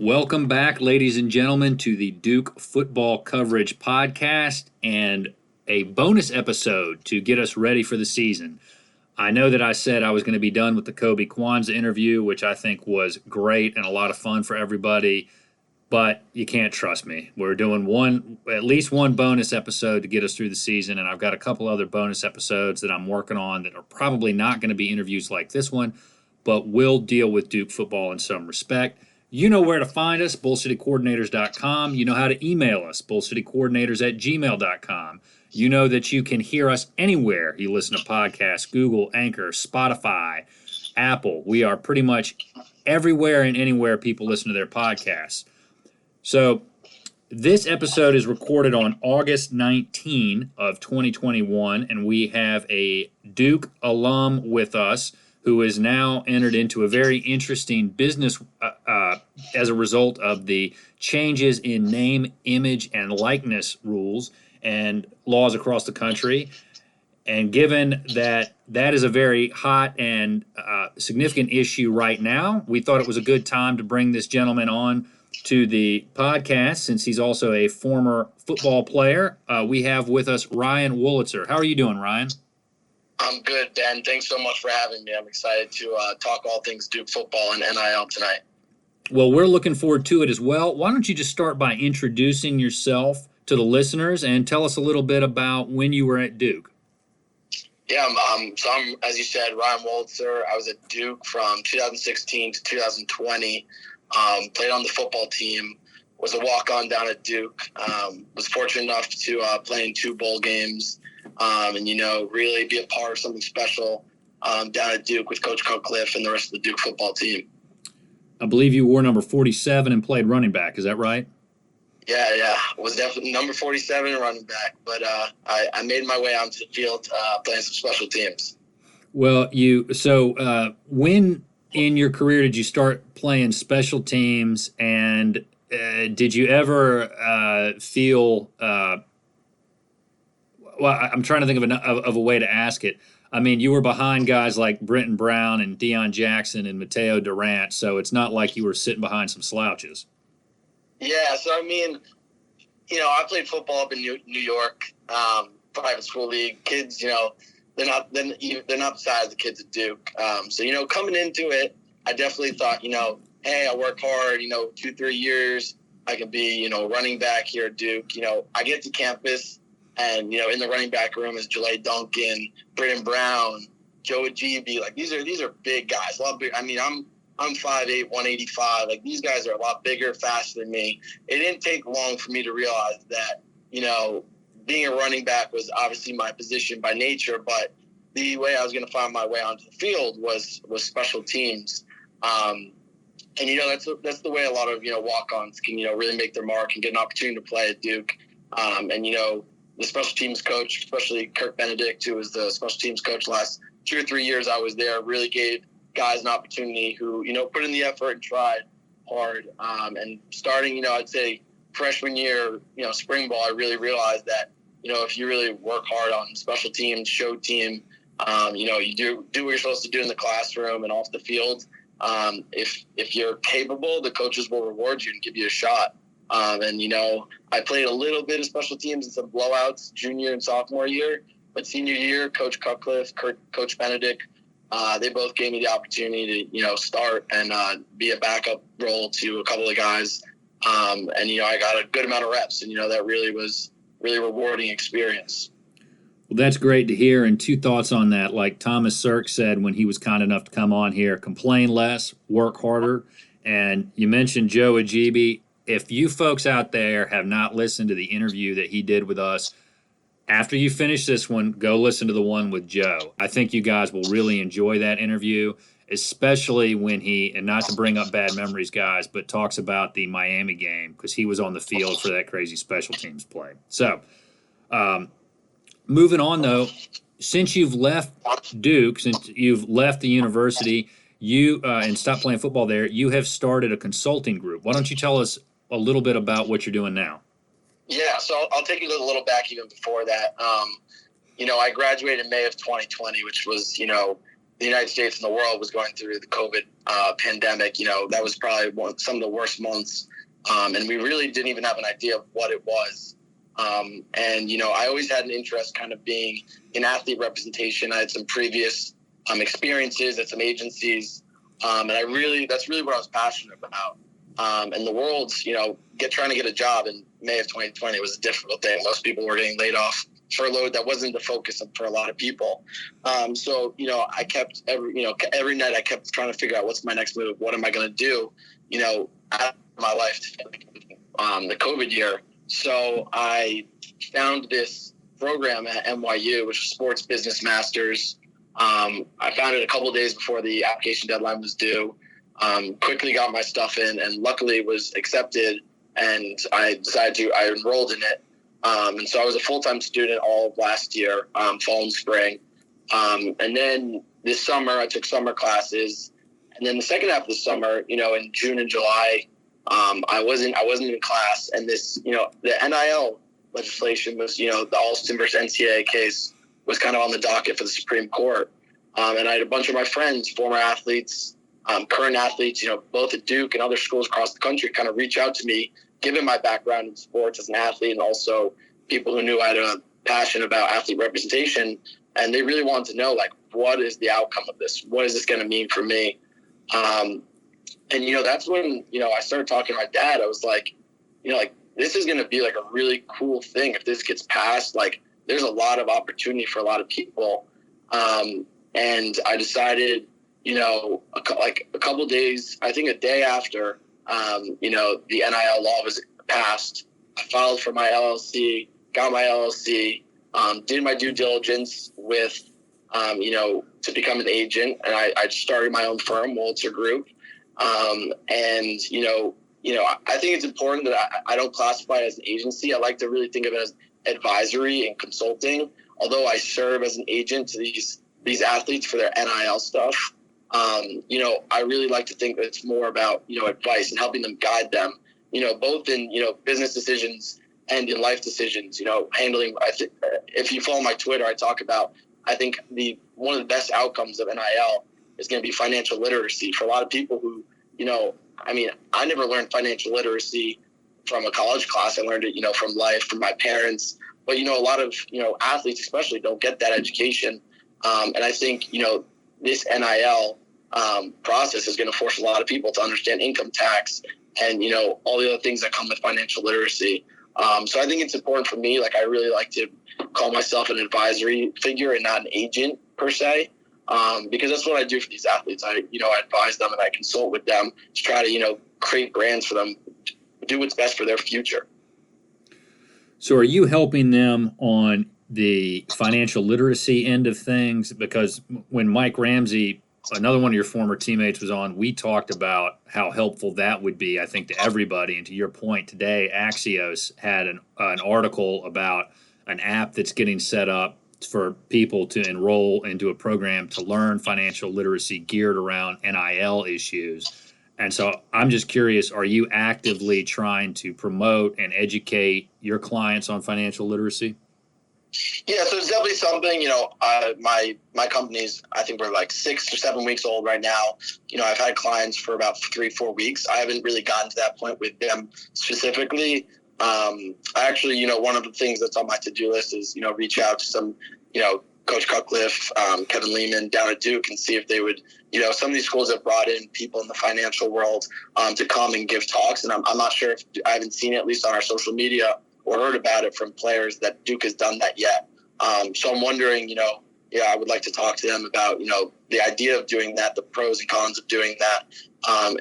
Welcome back, ladies and gentlemen, to the Duke Football Coverage Podcast and a bonus episode to get us ready for the season. I know that I said I was going to be done with the Kobe Kwanzaa interview, which I think was great and a lot of fun for everybody, but you can't trust me. We're doing at least one bonus episode to get us through the season, and I've got a couple other bonus episodes that I'm working on that are probably not going to be interviews like this one, but will deal with Duke football in some respect. You know where to find us, bullcitycoordinators.com. You know how to email us, bullcitycoordinators@gmail.com. You know that you can hear us anywhere you listen to podcasts, Google, Anchor, Spotify, Apple. We are pretty much everywhere and anywhere people listen to their podcasts. So this episode is recorded on August 19 of 2021, and we have a Duke alum with us who has now entered into a very interesting business as a result of the changes in name, image, and likeness rules and laws across the country. And given that that is a very hot and significant issue right now, we thought it was a good time to bring this gentleman on to the podcast since he's also a former football player. We have with us Ryan Wolitzer. How are you doing, Ryan? I'm good, Ben. Thanks so much for having me. I'm excited to talk all things Duke football and NIL tonight. Well, we're looking forward to it as well. Why don't you just start by introducing yourself to the listeners and tell us a little bit about when you were at Duke? Yeah, so I'm, as you said, Ryan Wolitzer. I was at Duke from 2016 to 2020. Played on the football team. Was a walk-on down at Duke. Was fortunate enough to play in 2 bowl games. And, really be a part of something special down at Duke with Coach Cutcliffe and the rest of the Duke football team. I believe you wore number 47 and played running back. Is that right? Yeah. Was definitely number 47 and running back. But I made my way onto the field playing some special teams. Well, when in your career did you start playing special teams, and did you ever feel well, I'm trying to think of a way to ask it. I mean, you were behind guys like Brenton Brown and Deion Jackson and Mateo Durant, so it's not like you were sitting behind some slouches. Yeah, so I mean, I played football up in New York, private school league. Kids, they're not the size of the kids at Duke. So coming into it, I definitely thought, hey, I work hard. 2-3 years, I can be running back here at Duke. I get to campus. And, in the running back room is Jalay Duncan, Brenton Brown, Joe Ajibi. Like, these are big guys. A lot big. I mean, I'm 5'8", 185. Like, these guys are a lot bigger, faster than me. It didn't take long for me to realize that, being a running back was obviously my position by nature, but the way I was going to find my way onto the field was special teams. And, that's the way a lot of, walk-ons can, really make their mark and get an opportunity to play at Duke. And, the special teams coach, especially Kirk Benedict, who was the special teams coach last 2 or 3 years I was there, really gave guys an opportunity who, put in the effort and tried hard. And starting, I'd say freshman year, spring ball, I really realized that, if you really work hard on special teams, show team, you do what you're supposed to do in the classroom and off the field. If you're capable, the coaches will reward you and give you a shot. And I played a little bit of special teams and some blowouts junior and sophomore year, but senior year, Coach Cutcliffe, Coach Benedict, they both gave me the opportunity to, start and be a backup role to a couple of guys. And, I got a good amount of reps, and, that really was really rewarding experience. Well, that's great to hear. And 2 thoughts on that. Like Thomas Sirk said when he was kind enough to come on here, complain less, work harder. And you mentioned Joe Ajibi. If you folks out there have not listened to the interview that he did with us, after you finish this one, go listen to the one with Joe. I think you guys will really enjoy that interview, especially when he, and not to bring up bad memories, guys, but talks about the Miami game because he was on the field for that crazy special teams play. So, moving on, though, since you've left Duke, since you've left the university, and stopped playing football there, you have started a consulting group. Why don't you tell us a little bit about what you're doing now? Yeah, so I'll take you a little back even before that. I graduated in May of 2020, which was, the United States and the world was going through the COVID pandemic. That was probably some of the worst months. And we really didn't even have an idea of what it was. And I always had an interest kind of being in athlete representation. I had some previous experiences at some agencies. And that's really what I was passionate about. And the world's, trying to get a job in May of 2020 was a difficult thing. Most people were getting laid off, furloughed. That wasn't the focus for a lot of people. So, I kept every night I kept trying to figure out what's my next move. What am I going to do, out of my life, the COVID year. So I found this program at NYU, which was Sports Business Masters. I found it a couple of days before the application deadline was due. Quickly got my stuff in, and luckily was accepted. And I enrolled in it. And so I was a full-time student all of last year, fall and spring. And then this summer I took summer classes. And then the second half of the summer, in June and July, I wasn't in class. And this, the NIL legislation was, the Alston versus NCAA case was kind of on the docket for the Supreme Court. And I had a bunch of my friends, former athletes, current athletes, both at Duke and other schools across the country, kind of reach out to me, given my background in sports as an athlete, and also people who knew I had a passion about athlete representation. And they really wanted to know, what is the outcome of this? What is this going to mean for me? And, that's when, I started talking to my dad. I was like, this is going to be a really cool thing. If this gets passed, there's a lot of opportunity for a lot of people. And I decided, a couple of days, I think a day after, the NIL law was passed, I filed for my LLC, got my LLC, did my due diligence with, to become an agent. And I started my own firm, Wolitzer Group. And, I think it's important that I don't classify it as an agency. I like to really think of it as advisory and consulting. Although I serve as an agent to these athletes for their NIL stuff, I really like to think that it's more about, advice and helping them, guide them, both in, business decisions and in life decisions, handling, if you follow my Twitter, I talk about, I think one of the best outcomes of NIL is going to be financial literacy for a lot of people who, I never learned financial literacy from a college class. I learned it, from life, from my parents. But, a lot of, athletes especially don't get that education. And I think, this NIL process is going to force a lot of people to understand income tax and, all the other things that come with financial literacy. So I think it's important for me. I really like to call myself an advisory figure and not an agent per se. Because that's what I do for these athletes. I advise them and I consult with them to try to, create brands for them, do what's best for their future. So are you helping them on the financial literacy end of things? Because when Mike Ramsey, another one of your former teammates, was on, we talked about how helpful that would be, I think, to everybody. And to your point today, Axios had an article about an app that's getting set up for people to enroll into a program to learn financial literacy geared around NIL issues. And so I'm just curious, are you actively trying to promote and educate your clients on financial literacy? Yeah, so it's definitely something, my company's, I think we're 6 or 7 weeks old right now. I've had clients for about 3-4 weeks. I haven't really gotten to that point with them specifically. I actually, one of the things that's on my to-do list is, reach out to some, Coach Cutcliffe, Kevin Lehman down at Duke and see if they would, some of these schools have brought in people in the financial world to come and give talks. And I'm not sure if I haven't seen it, at least on our social media, or heard about it from players that Duke has done that yet. So I'm wondering, I would like to talk to them about, the idea of doing that, the pros and cons of doing that,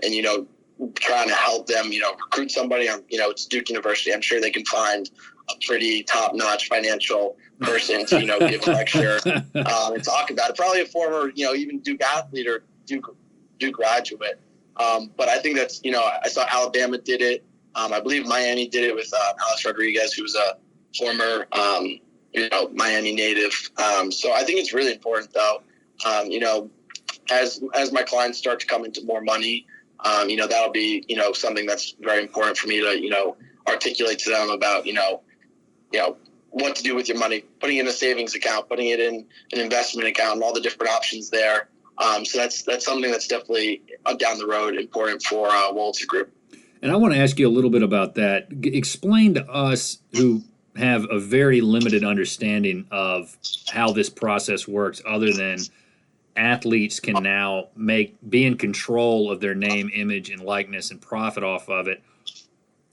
and, trying to help them, recruit somebody. It's Duke University. I'm sure they can find a pretty top-notch financial person to, give a lecture and talk about it. Probably a former, even Duke athlete or Duke graduate. But I think that's, I saw Alabama did it. I believe Miami did it with Alex Rodriguez, who was a former, Miami native. So I think it's really important, though. As my clients start to come into more money, that'll be, something that's very important for me to, articulate to them about, what to do with your money, putting it in a savings account, putting it in an investment account, and all the different options there. So that's something that's definitely down the road important for Wolitzer Group. And I want to ask you a little bit about that. Explain to us who have a very limited understanding of how this process works, other than athletes can now be in control of their name, image, and likeness and profit off of it.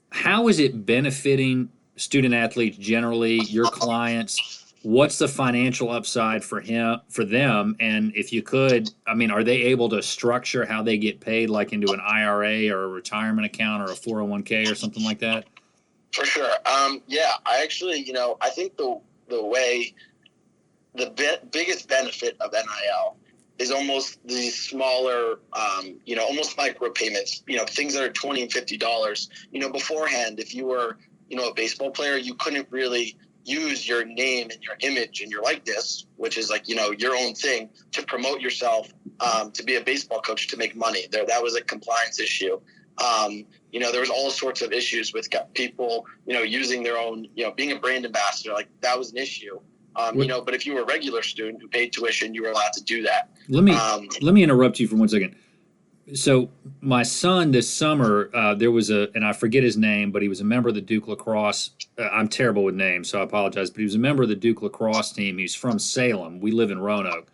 How is it benefiting student athletes generally, your clients? What's the financial upside for them? And if you could, I mean, are they able to structure how they get paid, like into an IRA or a retirement account or a 401k or something like that? For sure. Yeah, I actually, I think the biggest benefit of NIL is almost the smaller, almost micro payments, things that are $20 and $50. Beforehand, if you were, a baseball player, you couldn't really use your name and your image and your likeness, which is like, your own thing, to promote yourself, to be a baseball coach, to make money. That was a compliance issue. There was all sorts of issues with people, using their own, being a brand ambassador. Like, that was an issue. But if you were a regular student who paid tuition, you were allowed to do that. Let me interrupt you for 1 second. So my son this summer, there was and I forget his name, but he was a member of the Duke lacrosse. I'm terrible with names, so I apologize. But he was a member of the Duke lacrosse team. He's from Salem. We live in Roanoke.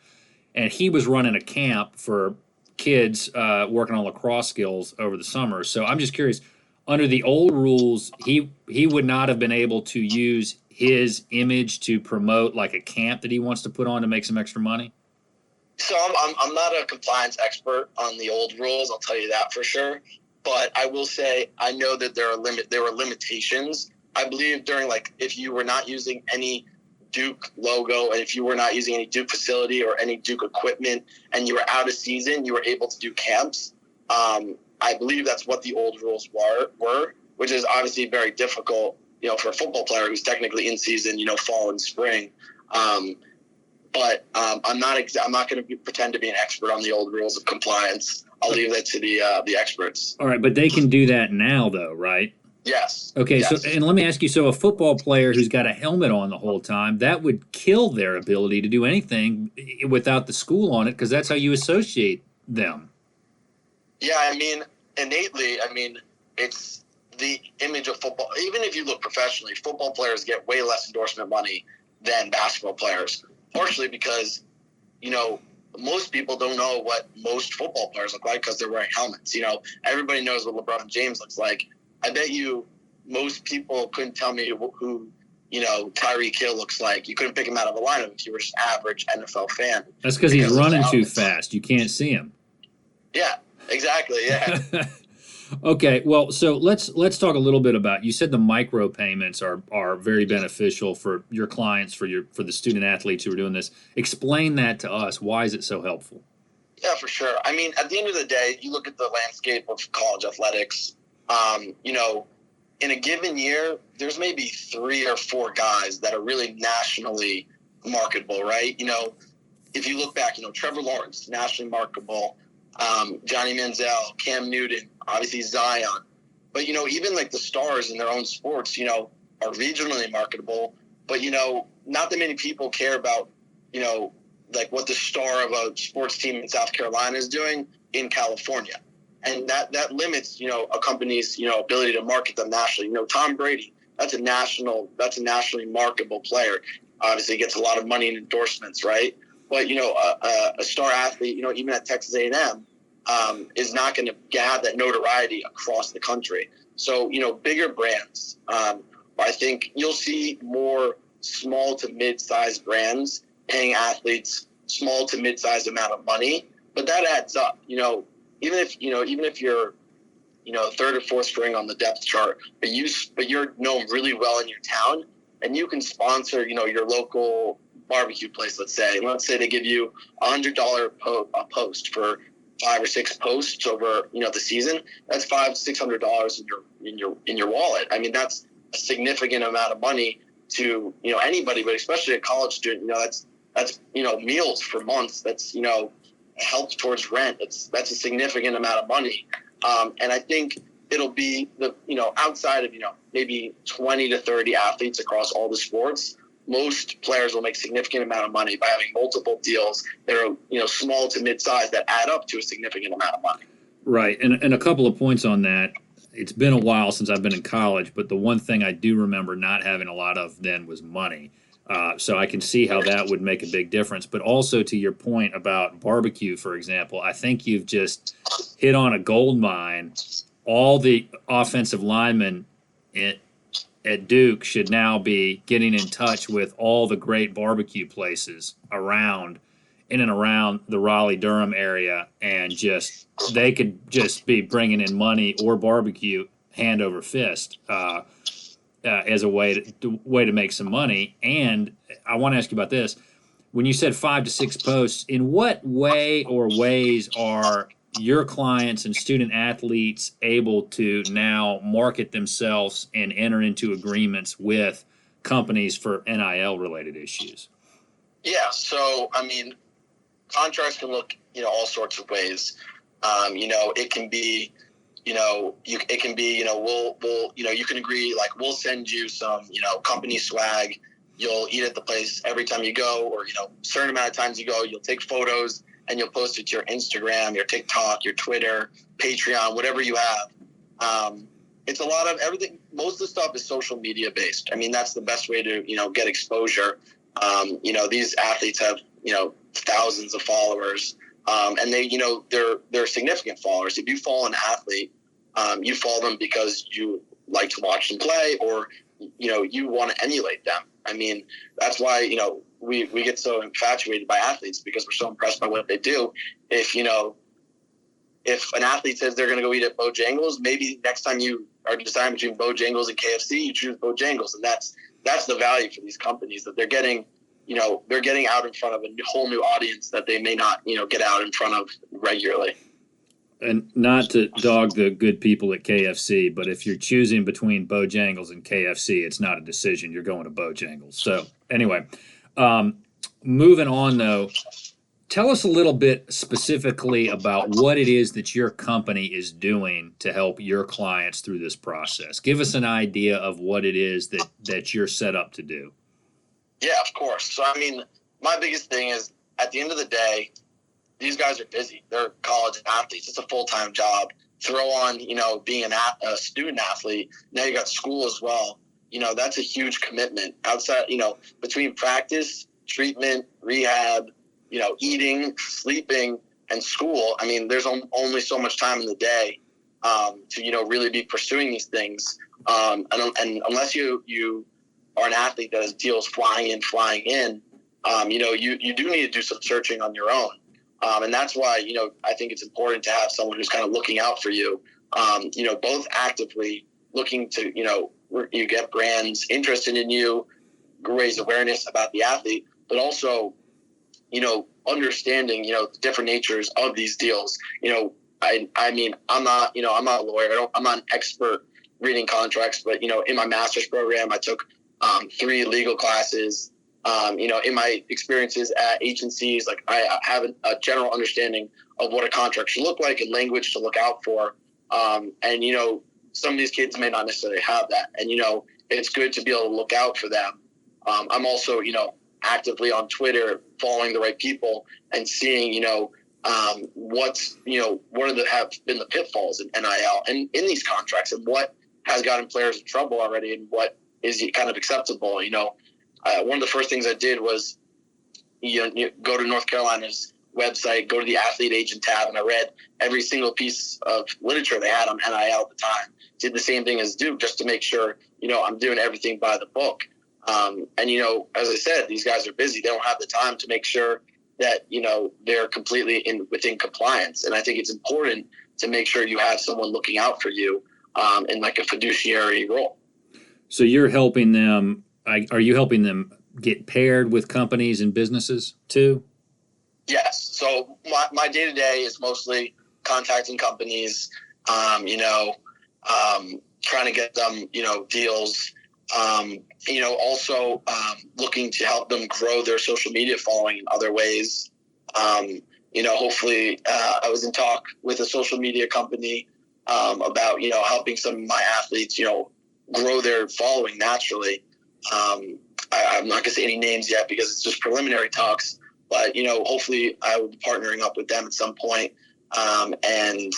And he was running a camp for kids working on lacrosse skills over the summer. So I'm just curious, under the old rules, he would not have been able to use his image to promote like a camp that he wants to put on to make some extra money? So I'm not a compliance expert on the old rules, I'll tell you that for sure. But I will say I know that there were limitations. I believe during, like, if you were not using any Duke logo and if you were not using any Duke facility or any Duke equipment and you were out of season, you were able to do camps. I believe that's what the old rules were, which is obviously very difficult, for a football player who's technically in season, fall and spring. But I'm not going to pretend to be an expert on the old rules of compliance. I'll leave that to the experts. All right, but they can do that now, though, right? Yes. Okay, yes. So and let me ask you, so a football player who's got a helmet on the whole time, that would kill their ability to do anything without the school on it, because that's how you associate them. Yeah, innately, it's the image of football. Even if you look professionally, football players get way less endorsement money than basketball players. Partially because, most people don't know what most football players look like because they're wearing helmets. Everybody knows what LeBron James looks like. I bet you most people couldn't tell me who Tyreek Hill looks like. You couldn't pick him out of a lineup if you were just an average NFL fan. That's because he's running too fast. You can't see him. Yeah, exactly. Yeah. Okay, well, so let's talk a little bit about. You said the micro payments are very beneficial for your clients, for the student athletes who are doing this. Explain that to us. Why is it so helpful? Yeah, for sure. At the end of the day, you look at the landscape of college athletics. In a given year, there's maybe 3 or 4 guys that are really nationally marketable, right? If you look back, Trevor Lawrence, nationally marketable. Johnny Manziel, Cam Newton, obviously Zion. But, even like the stars in their own sports, are regionally marketable. But, not that many people care about, like what the star of a sports team in South Carolina is doing in California. And that limits, a company's, ability to market them nationally. Tom Brady, that's a nationally marketable player. Obviously gets a lot of money in endorsements, right? But, a star athlete, even at Texas A&M, is not going to have that notoriety across the country. So, bigger brands, I think you'll see more small to mid-sized brands paying athletes small to mid-sized amount of money. But that adds up, even if you're, third or fourth string on the depth chart, but you're known really well in your town and you can sponsor, your local barbecue place, let's say they give you $100 a post for 5 or 6 posts over, the season. That's $500-600 in your wallet. That's a significant amount of money to, anybody, but especially a college student. That's meals for months. That's, help towards rent. That's a significant amount of money. And I think it'll be outside of, maybe 20 to 30 athletes across all the sports. most players will make significant amount of money by having multiple deals that are, small to mid-size that add up to a significant amount of money. Right. And a couple of points on that. It's been a while since I've been in college, but the one thing I do remember not having a lot of then was money. So I can see how that would make a big difference. But also to your point about barbecue, for example, I think you've just hit on a gold mine. All the offensive linemen at Duke should now be getting in touch with all the great barbecue places in and around the Raleigh-Durham area, and they could just be bringing in money or barbecue hand over fist as a way to make some money. And I want to ask you about this. When you said 5 to 6 posts, in what way or ways are your clients and student athletes able to now market themselves and enter into agreements with companies for NIL related issues? Yeah, so contracts can look, all sorts of ways. It can be, you can agree, like, we'll send you some, company swag. You'll eat at the place every time you go, or, a certain amount of times you go, you'll take photos and you'll post it to your Instagram, your TikTok, your Twitter, Patreon, whatever you have. It's a lot of everything. Most of the stuff is social media based. That's the best way to, get exposure. These athletes have, thousands of followers, and they're significant followers. If you follow an athlete, you follow them because you like to watch them play, or, you want to emulate them. That's why, we get so infatuated by athletes, because we're so impressed by what they do. If an athlete says they're going to go eat at Bojangles, maybe next time you are deciding between Bojangles and KFC, you choose Bojangles. And that's the value for these companies, that they're getting out in front of a whole new audience that they may not, get out in front of regularly. And not to dog the good people at KFC, but if you're choosing between Bojangles and KFC, it's not a decision. You're going to Bojangles. So anyway, moving on though, tell us a little bit specifically about what it is that your company is doing to help your clients through this process. Give us an idea of what it is that you're set up to do. Yeah, of course. So, my biggest thing is, at the end of the day, these guys are busy. They're college athletes. It's a full-time job. Throw on, being a student athlete. Now you got school as well. That's a huge commitment. Outside, between practice, treatment, rehab, eating, sleeping, and school. There's only so much time in the day to, really be pursuing these things. And unless you are an athlete that has deals flying in, you do need to do some searching on your own. And that's why, I think it's important to have someone who's kind of looking out for you, both actively looking to, you get brands interested in you, raise awareness about the athlete, but also, understanding, the different natures of these deals. I'm not a lawyer. I'm not an expert reading contracts, but, in my master's program, I took 3 legal classes. In my experiences at agencies, like, I have a general understanding of what a contract should look like and language to look out for. And, some of these kids may not necessarily have that. And, it's good to be able to look out for them. I'm also, actively on Twitter, following the right people and seeing, what have been the pitfalls in NIL and in these contracts, and what has gotten players in trouble already, and what is kind of acceptable. One of the first things I did was, you go to North Carolina's website, go to the athlete agent tab, and I read every single piece of literature they had on NIL at the time. Did the same thing as Duke, just to make sure, I'm doing everything by the book. And, as I said, these guys are busy. They don't have the time to make sure that, they're completely within compliance. And I think it's important to make sure you have someone looking out for you in like a fiduciary role. So you're helping them. Are you helping them get paired with companies and businesses too? Yes. So my day-to-day is mostly contacting companies, trying to get them, deals, also looking to help them grow their social media following in other ways. Hopefully I was in talk with a social media company about, helping some of my athletes, grow their following naturally. I'm not going to say any names yet because it's just preliminary talks, but, hopefully I will be partnering up with them at some point, and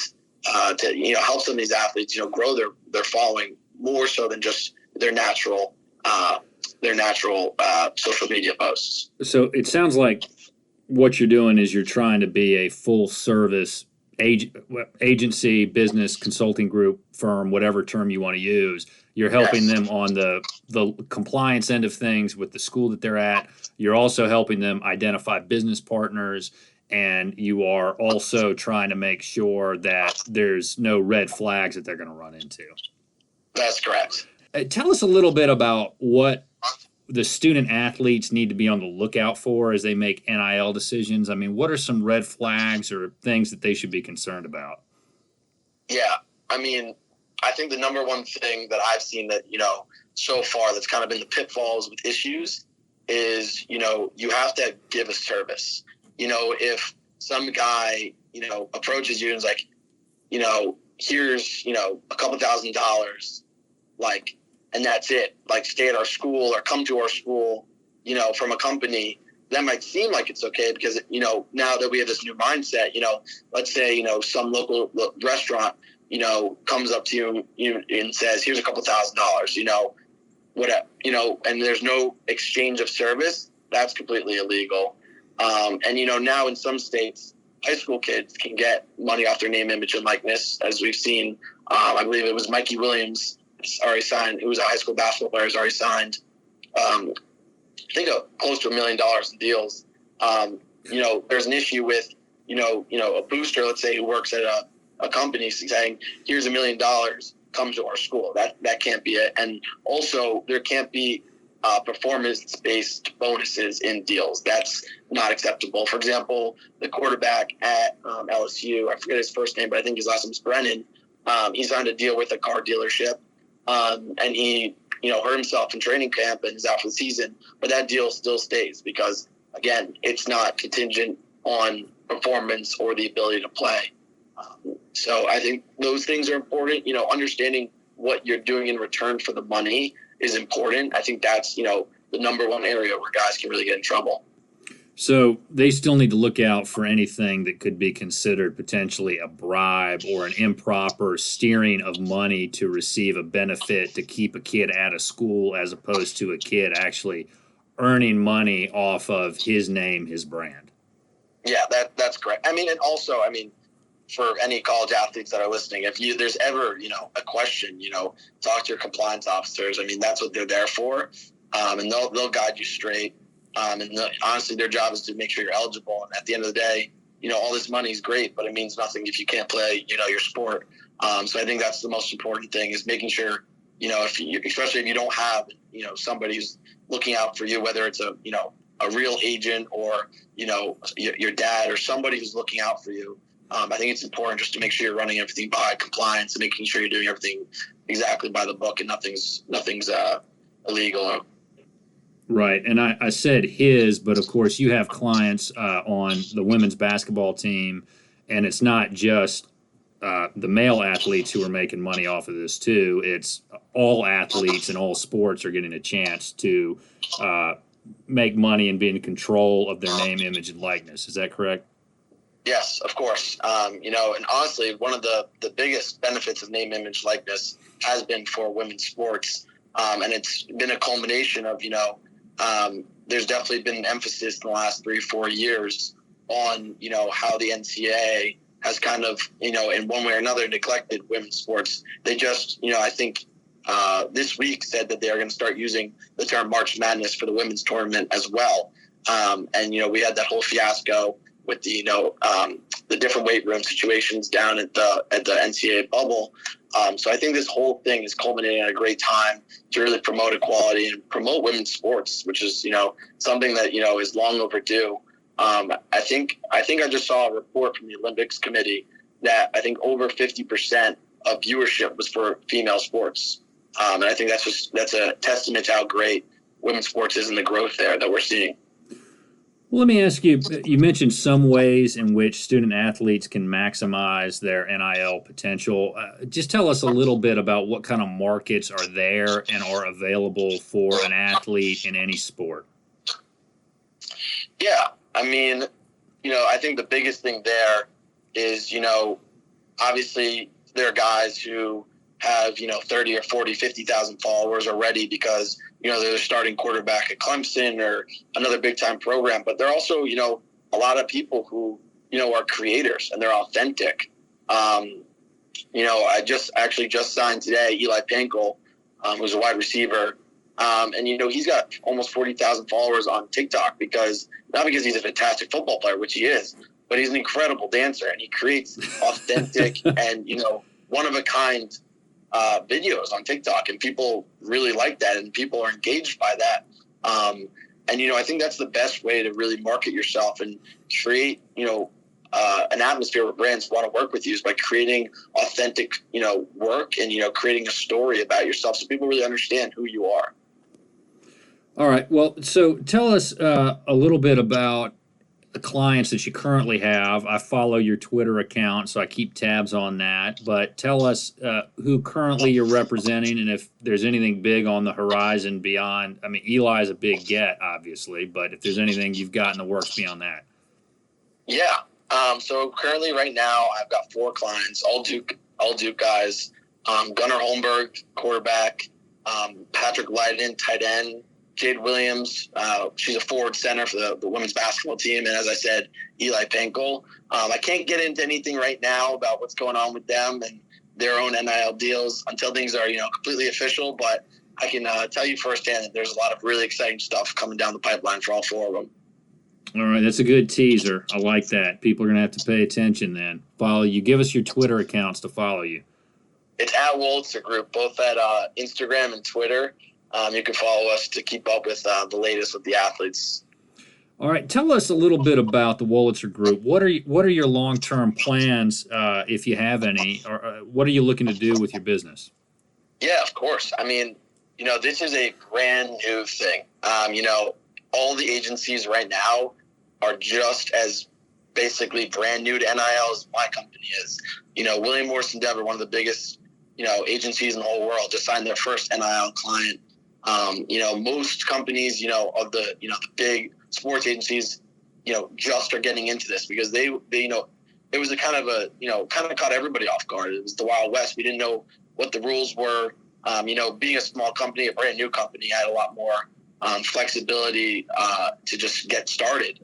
to, help some of these athletes, grow their following more so than just their natural social media posts. So it sounds like what you're doing is you're trying to be a full service agency, business, consulting group, firm, whatever term you want to use. You're helping them on the compliance end of things with the school that they're at. You're also helping them identify business partners, and you are also trying to make sure that there's no red flags that they're going to run into. That's correct. Tell us a little bit about what the student athletes need to be on the lookout for as they make NIL decisions. I mean, what are some red flags or things that they should be concerned about? Yeah, I mean, I think the number one thing that I've seen that, so far that's kind of been the pitfalls with issues is, you have to give a service. If some guy, approaches you and is like, here's, a couple $1,000s, like, and that's it, like stay at our school or come to our school, from a company, that might seem like it's okay because, now that we have this new mindset, let's say, some local restaurant, comes up to you and says, here's a couple $1,000s, whatever, and there's no exchange of service, that's completely illegal. And, now in some states, high school kids can get money off their name, image, and likeness, as we've seen. I believe it was Mikey Williams already signed. It was a high school basketball player who's already signed, I think close to $1 million in deals. There's an issue with, a booster, let's say, who works at a company saying, here's $1 million, come to our school. That can't be it. And also there can't be performance-based bonuses in deals. That's not acceptable. For example, the quarterback at LSU, I forget his first name, but I think his last name is Brennan. He signed a deal with a car dealership, and he, hurt himself in training camp and is out for the season. But that deal still stays because, again, it's not contingent on performance or the ability to play. So I think those things are important. Understanding what you're doing in return for the money is important. I think that's, the number one area where guys can really get in trouble. So they still need to look out for anything that could be considered potentially a bribe or an improper steering of money to receive a benefit to keep a kid at a school as opposed to a kid actually earning money off of his name, his brand. Yeah, that's correct. And also, for any college athletes that are listening, if there's ever, a question, talk to your compliance officers. That's what they're there for. And they'll guide you straight. And honestly, their job is to make sure you're eligible. And at the end of the day, all this money is great, but it means nothing if you can't play, your sport. So I think that's the most important thing is making sure, especially if you don't have, somebody who's looking out for you, whether it's a real agent or, your dad or somebody who's looking out for you. I think it's important just to make sure you're running everything by compliance and making sure you're doing everything exactly by the book and nothing's illegal. Right. And I said his, but of course you have clients on the women's basketball team, and it's not just the male athletes who are making money off of this too. It's all athletes and all sports are getting a chance to make money and be in control of their name, image, and likeness. Is that correct? Yes, of course. And honestly, one of the biggest benefits of name, image, likeness has been for women's sports. And it's been a culmination of, there's definitely been an emphasis in the last 3-4 years on, how the NCAA has kind of, in one way or another neglected women's sports. They just, I think this week said that they are going to start using the term March Madness for the women's tournament as well. And, we had that whole fiasco with the different weight room situations down at the NCAA bubble. So I think this whole thing is culminating at a great time to really promote equality and promote women's sports, which is, something that, is long overdue. I think I just saw a report from the Olympics Committee that I think over 50% of viewership was for female sports. And I think that's a testament to how great women's sports is and the growth there that we're seeing. Well, let me ask you, you mentioned some ways in which student athletes can maximize their NIL potential. Just tell us a little bit about what kind of markets are there and are available for an athlete in any sport. Yeah, I mean, I think the biggest thing there is, obviously there are guys who have, 30 or 40, 50,000 followers already because, they're the starting quarterback at Clemson or another big time program. But there are also, a lot of people who, are creators and they're authentic. I just signed today Eli Pankel, who's a wide receiver. And he's got almost 40,000 followers on TikTok not because he's a fantastic football player, which he is, but he's an incredible dancer and he creates authentic and, one of a kind videos on TikTok, and people really like that and people are engaged by that. I think that's the best way to really market yourself and create, an atmosphere where brands want to work with you is by creating authentic, work and, creating a story about yourself so people really understand who you are. All right. Well, so tell us a little bit about the clients that you currently have. I follow your Twitter account, so I keep tabs on that. But tell us who currently you're representing and if there's anything big on the horizon beyond. I mean, Eli is a big get, obviously, but if there's anything you've got in the works beyond that. Yeah. So currently right now I've got 4 clients, all Duke guys. Gunnar Holmberg, quarterback, Patrick Leiden, tight end, Jade Williams, she's a forward center for the women's basketball team. And as I said, Eli Pankel. I can't get into anything right now about what's going on with them and their own NIL deals until things are, completely official. But I can tell you firsthand that there's a lot of really exciting stuff coming down the pipeline for all 4 of them. All right, that's a good teaser. I like that. People are going to have to pay attention then. Follow you. Give us your Twitter accounts to follow you. It's at Wolitzer Group, both at Instagram and Twitter. You can follow us to keep up with the latest with the athletes. All right, tell us a little bit about the Wolitzer Group. What are your long-term plans, if you have any, or what are you looking to do with your business? Yeah, of course. I mean, this is a brand new thing. All the agencies right now are just as basically brand new to NIL as my company is. William Morris Endeavor, one of the biggest, agencies in the whole world, just signed their first NIL client. Most companies, of the, the big sports agencies, just are getting into this because they it was a kind of caught everybody off guard. It was the Wild West. We didn't know what the rules were. Being a small company, a brand new company, I had a lot more flexibility to just get started.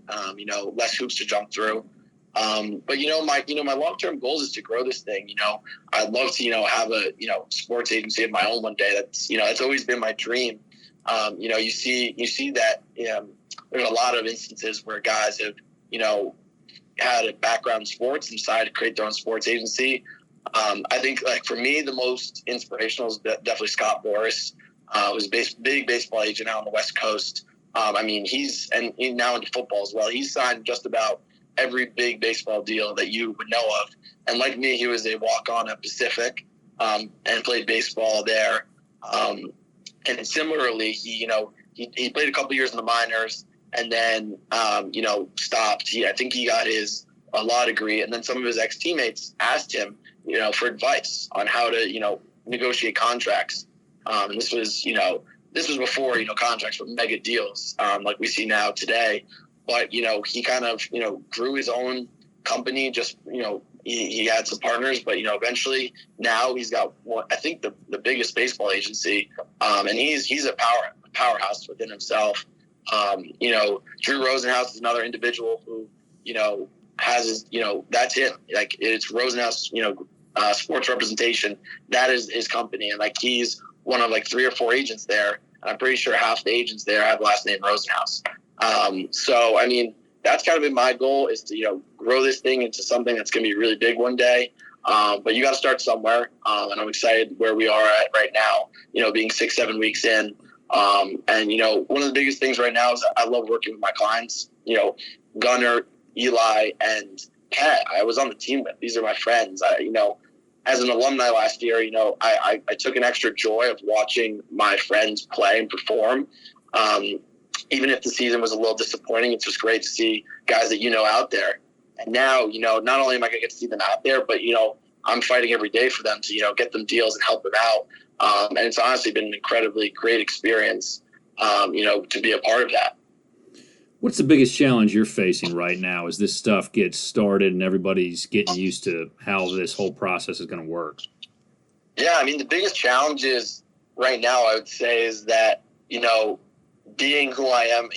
Less hoops to jump through. But my long-term goals is to grow this thing. I'd love to, have a, sports agency of my own one day. That's, it's always been my dream. You see that, there's a lot of instances where guys have, had a background in sports and decided to create their own sports agency. I think like for me, the most inspirational is definitely Scott Boras, who's a big baseball agent out on the West Coast. He's now into football as well. He's signed just about every big baseball deal that you would know of. And like me, he was a walk-on at Pacific and played baseball there. And similarly, he played a couple years in the minors and then, stopped. I think he got his law degree. And then some of his ex-teammates asked him, for advice on how to, negotiate contracts. And this was before, contracts were mega deals like we see now today. But, he kind of, grew his own company, just, he had some partners, but, eventually now he's got I think the biggest baseball agency. And he's a powerhouse within himself. Drew Rosenhaus is another individual who, has his, that's him. Like it's Rosenhaus, sports representation. That is his company. And like, he's one of like 3 or 4 agents there. And I'm pretty sure half the agents there have last name Rosenhaus. So, that's kind of been my goal is to, grow this thing into something that's going to be really big one day. But you got to start somewhere. And I'm excited where we are at right now, being 6-7 weeks in. And, one of the biggest things right now is I love working with my clients, Gunnar, Eli, and Pat. I was on the team with. These are my friends. As an alumni last year, I took an extra joy of watching my friends play and perform. even if the season was a little disappointing, it's just great to see guys that out there. And now, not only am I going to get to see them out there, but, I'm fighting every day for them to, get them deals and help them out. And it's honestly been an incredibly great experience, to be a part of that. What's the biggest challenge you're facing right now as this stuff gets started and everybody's getting used to how this whole process is going to work? Yeah, I mean, the biggest challenge is right now, I would say, is that, being who I am,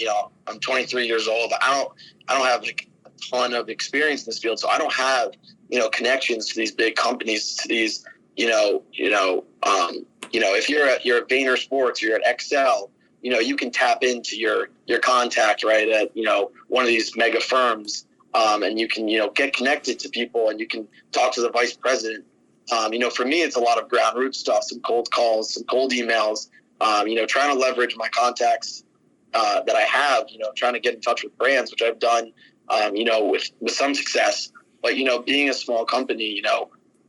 I'm 23 years old. I don't have like a ton of experience in this field, so I don't have, connections to these big companies, to these, if you're at Vayner Sports, you're at Excel, you can tap into your contact, right, at, one of these mega firms, and you can, get connected to people, and you can talk to the vice president. For me, it's a lot of ground root stuff, some cold calls, some cold emails, trying to leverage my contacts that I have, trying to get in touch with brands, which I've done, with some success. But, being a small company,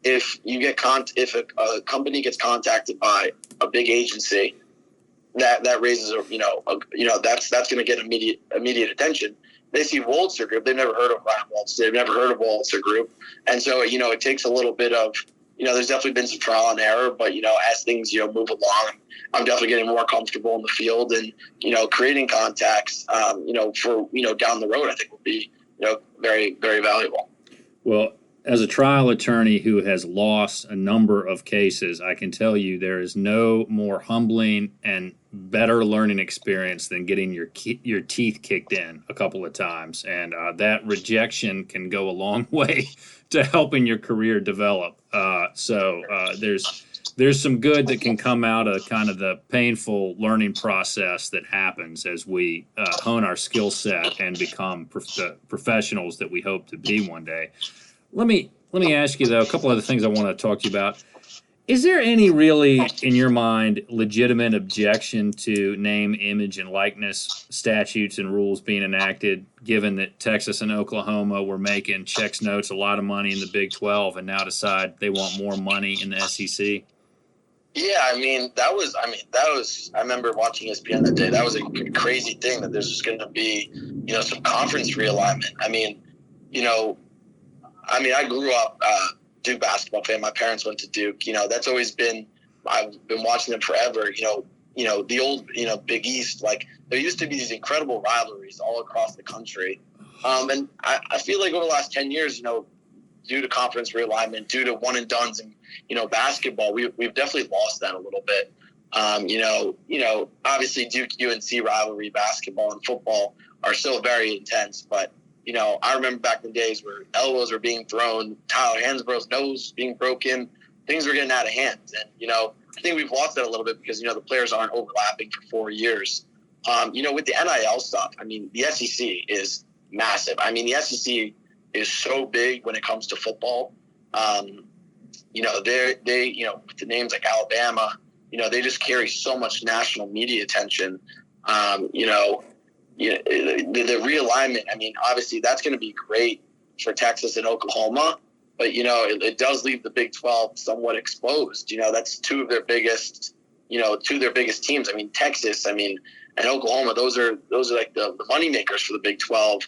if you get if a company gets contacted by a big agency, that raises, that's going to get immediate attention. They see Wolitzer Group. They've never heard of Ryan Wolitzer. They've never heard of Wolitzer Group. And so, it takes a little bit of, there's definitely been some trial and error, but, as things, move along, I'm definitely getting more comfortable in the field, and, creating contacts, for, down the road, I think will be, very, very valuable. Well, as a trial attorney who has lost a number of cases, I can tell you there is no more humbling and better learning experience than getting your teeth kicked in a couple of times. And that rejection can go a long way to helping your career develop. So there's some good that can come out of kind of the painful learning process that happens as we hone our skill set and become the professionals that we hope to be one day. Let me ask you, though, a couple other things I want to talk to you about. Is there any really, in your mind, legitimate objection to name, image, and likeness statutes and rules being enacted, given that Texas and Oklahoma were making checks notes a lot of money in the Big 12 and now decide they want more money in the SEC? Yeah, I remember watching ESPN that day. That was a crazy thing that there's just going to be, some conference realignment. I grew up Duke basketball fan. My parents went to Duke. That's always been, I've been watching them forever. The old, Big East, like there used to be these incredible rivalries all across the country. And I feel like over the last 10 years, due to conference realignment, due to one and dones and, basketball, we've definitely lost that a little bit. Obviously Duke UNC rivalry, basketball and football are still very intense, but I remember back in the days where elbows were being thrown, Tyler Hansborough's nose being broken, things were getting out of hand. And, I think we've lost that a little bit because, the players aren't overlapping for 4 years. With the NIL stuff, the SEC is massive. The SEC is so big when it comes to football. They with the names like Alabama, they just carry so much national media attention. The realignment, obviously that's going to be great for Texas and Oklahoma, but, it does leave the Big 12 somewhat exposed. That's two of their biggest teams. Texas, and Oklahoma, those are like the money makers for the Big 12.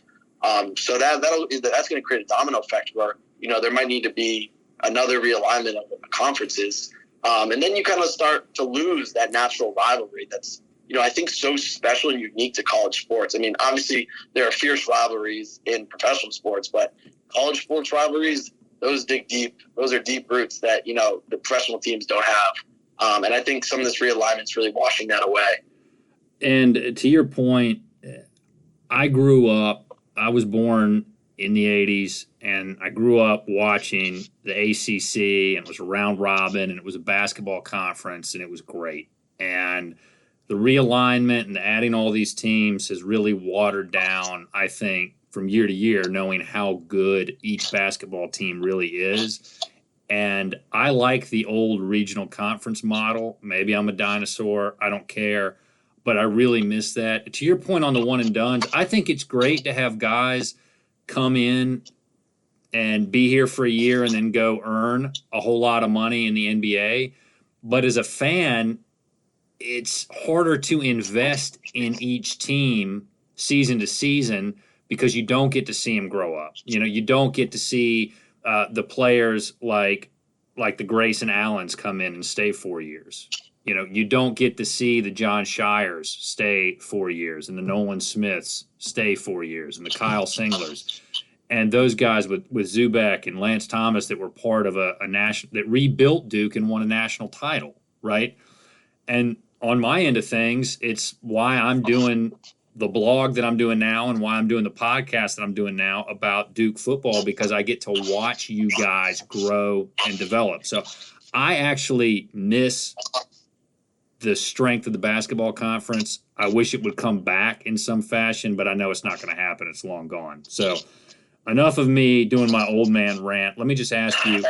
So that's going to create a domino effect where, there might need to be another realignment of the conferences. And then you kind of start to lose that natural rivalry that's, I think so special and unique to college sports. Obviously there are fierce rivalries in professional sports, but college sports rivalries, those dig deep. Those are deep roots that, the professional teams don't have. And I think some of this realignment is really washing that away. And to your point, I was born in the 80s, and I grew up watching the ACC, and it was a round robin, and it was a basketball conference, and it was great. And the realignment and adding all these teams has really watered down, I think, from year to year, knowing how good each basketball team really is. And I like the old regional conference model. Maybe I'm a dinosaur. I don't care. But I really miss that. To your point on the one and dones, I think it's great to have guys come in and be here for a year and then go earn a whole lot of money in the NBA. But as a fan, it's harder to invest in each team season to season because you don't get to see them grow up. You don't get to see the players like the Grayson Allens come in and stay 4 years. You don't get to see the John Shires stay 4 years and the Nolan Smiths stay 4 years and the Kyle Singlers and those guys with Zubek and Lance Thomas that were part of a national that rebuilt Duke and won a national title, right? And on my end of things, it's why I'm doing the blog that I'm doing now and why I'm doing the podcast that I'm doing now about Duke football, because I get to watch you guys grow and develop. So I actually miss the strength of the basketball conference. I wish it would come back in some fashion, but I know it's not going to happen. It's long gone. So enough of me doing my old man rant. Let me just ask you,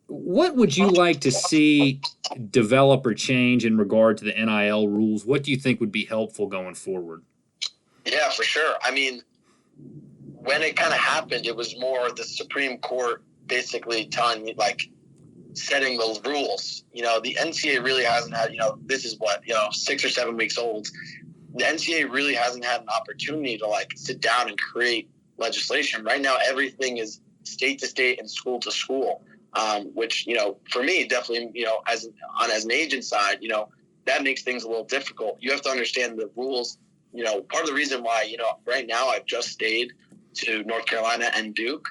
what would you like to see develop or change in regard to the NIL rules? What do you think would be helpful going forward? Yeah, for sure. I mean, when it kind of happened, it was more the Supreme Court basically telling me, like, setting those rules. The NCAA really hasn't had, this is 6 or 7 weeks old. The NCAA really hasn't had an opportunity to, like, sit down and create legislation. Right now, everything is state to state and school to school, which, for me, definitely, as an agent side, that makes things a little difficult. You have to understand the rules. Part of the reason why, right now I've just stayed to North Carolina and Duke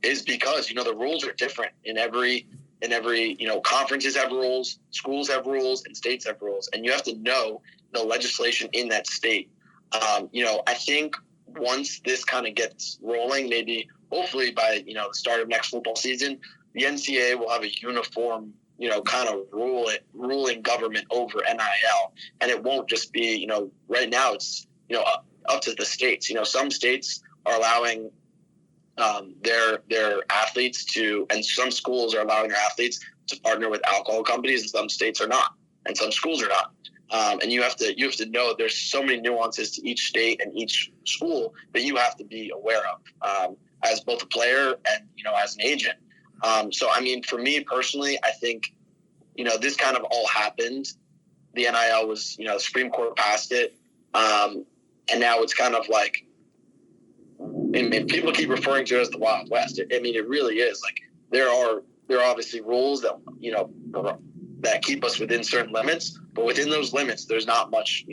is because, the rules are different in every, conferences have rules, schools have rules, and states have rules. And you have to know the legislation in that state. I think once this kind of gets rolling, maybe hopefully by, the start of next football season, the NCAA will have a uniform kind of ruling government over NIL. And it won't just be, right now it's, up to the states. Some states are allowing their athletes to, and some schools are allowing their athletes to partner with alcohol companies, and some states are not, and some schools are not. And you have to know there's so many nuances to each state and each school that you have to be aware of as both a player and, as an agent. So, I mean, for me personally, I think, this kind of all happened. The NIL was, the Supreme Court passed it. And now it's kind of like, I mean, people keep referring to it as the Wild West. It really is. Like, there are obviously rules that, that keep us within certain limits, but within those limits, there's not much,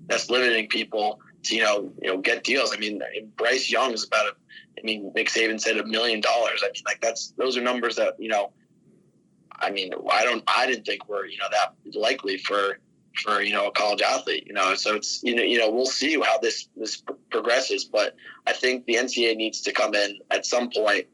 that's limiting people to, get deals. I mean, Bryce Young is about Nick Saban said $1 million. I mean, like, those are numbers that, I didn't think were, that likely for a college athlete, so it's, we'll see how this progresses, but I think the NCAA needs to come in at some point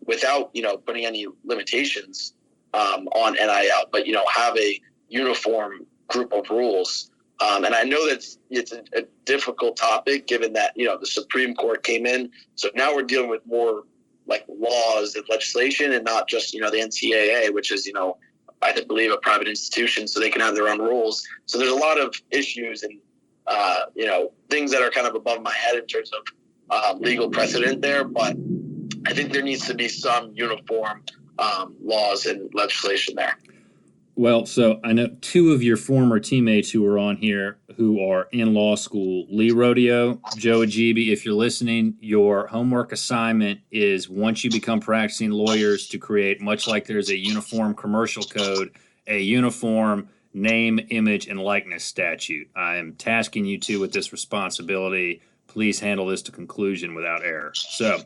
without, putting any limitations on NIL, but, have a uniform group of rules. And I know that it's a difficult topic given that, the Supreme Court came in. So now we're dealing with more like laws and legislation and not just, the NCAA, which is, I believe a private institution, so they can have their own rules. So there's a lot of issues and, things that are kind of above my head in terms of legal precedent there. But I think there needs to be some uniform laws and legislation there. Well, so I know two of your former teammates who are on here who are in law school, Lee Rodeo, Joe Ajibi. If you're listening, your homework assignment is, once you become practicing lawyers, to create, much like there's a uniform commercial code, a uniform name, image, and likeness statute. I am tasking you two with this responsibility. Please handle this to conclusion without error. So,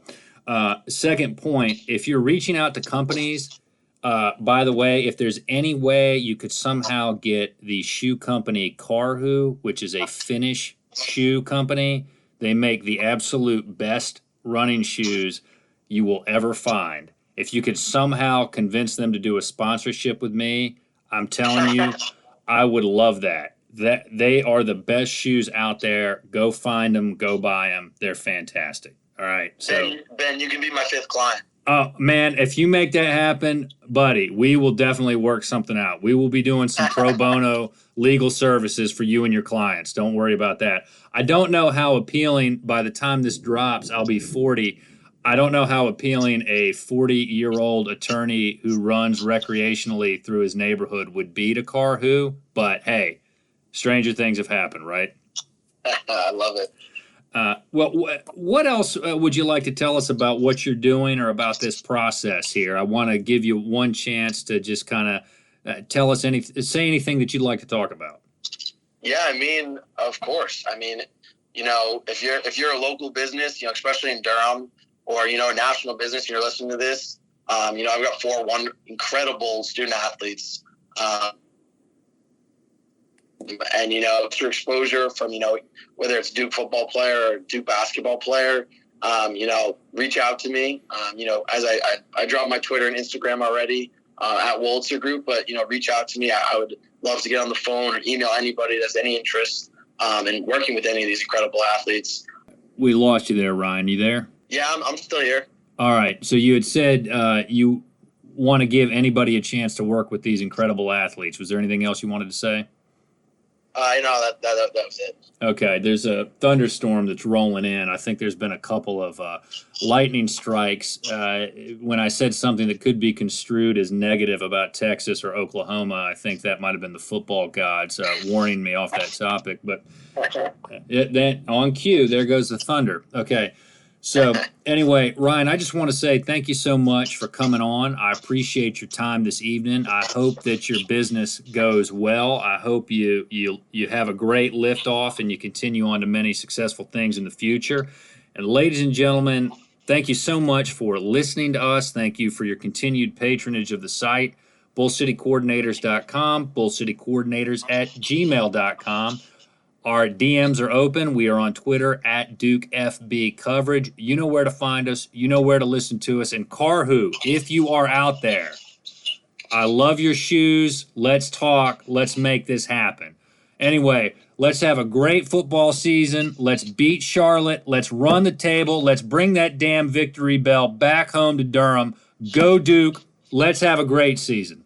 second point, if you're reaching out to companies, by the way, if there's any way you could somehow get the shoe company Karhu, which is a Finnish shoe company, they make the absolute best running shoes you will ever find. If you could somehow convince them to do a sponsorship with me, I'm telling you, I would love that. That they are the best shoes out there. Go find them. Go buy them. They're fantastic. All right. So Ben, you can be my fifth client. Oh, man, if you make that happen, buddy, we will definitely work something out. We will be doing some pro bono legal services for you and your clients. Don't worry about that. I don't know how appealing, by the time this drops, I'll be 40. I don't know how appealing a 40-year-old attorney who runs recreationally through his neighborhood would be to Carhu, but hey, stranger things have happened, right? I love it. Well, what else would you like to tell us about what you're doing or about this process here? I want to give you one chance to just kind of tell us say anything that you'd like to talk about. Yeah, I mean, of course. I mean, if you're a local business, especially in Durham, or a national business, and you're listening to this, I've got four incredible student athletes. And, through exposure from, whether it's Duke football player or Duke basketball player, reach out to me. As I dropped my Twitter and Instagram already at Wolitzer Group, but, reach out to me. I would love to get on the phone or email anybody that's any interest in working with any of these incredible athletes. We lost you there, Ryan. You there? Yeah, I'm still here. All right. So you had said you want to give anybody a chance to work with these incredible athletes. Was there anything else you wanted to say? No, that was it. Okay, there's a thunderstorm that's rolling in. I think there's been a couple of lightning strikes. When I said something that could be construed as negative about Texas or Oklahoma, I think that might have been the football gods warning me off that topic. But then on cue, there goes the thunder. Okay. So anyway, Ryan, I just want to say thank you so much for coming on. I appreciate your time this evening. I hope that your business goes well. I hope you have a great liftoff and you continue on to many successful things in the future. And ladies and gentlemen, thank you so much for listening to us. Thank you for your continued patronage of the site. BullCityCoordinators.com, BullCityCoordinators@gmail.com. Our DMs are open. We are on Twitter at DukeFB Coverage. You know where to find us. You know where to listen to us. And Carhu, if you are out there, I love your shoes. Let's talk. Let's make this happen. Anyway, let's have a great football season. Let's beat Charlotte. Let's run the table. Let's bring that damn victory bell back home to Durham. Go Duke. Let's have a great season.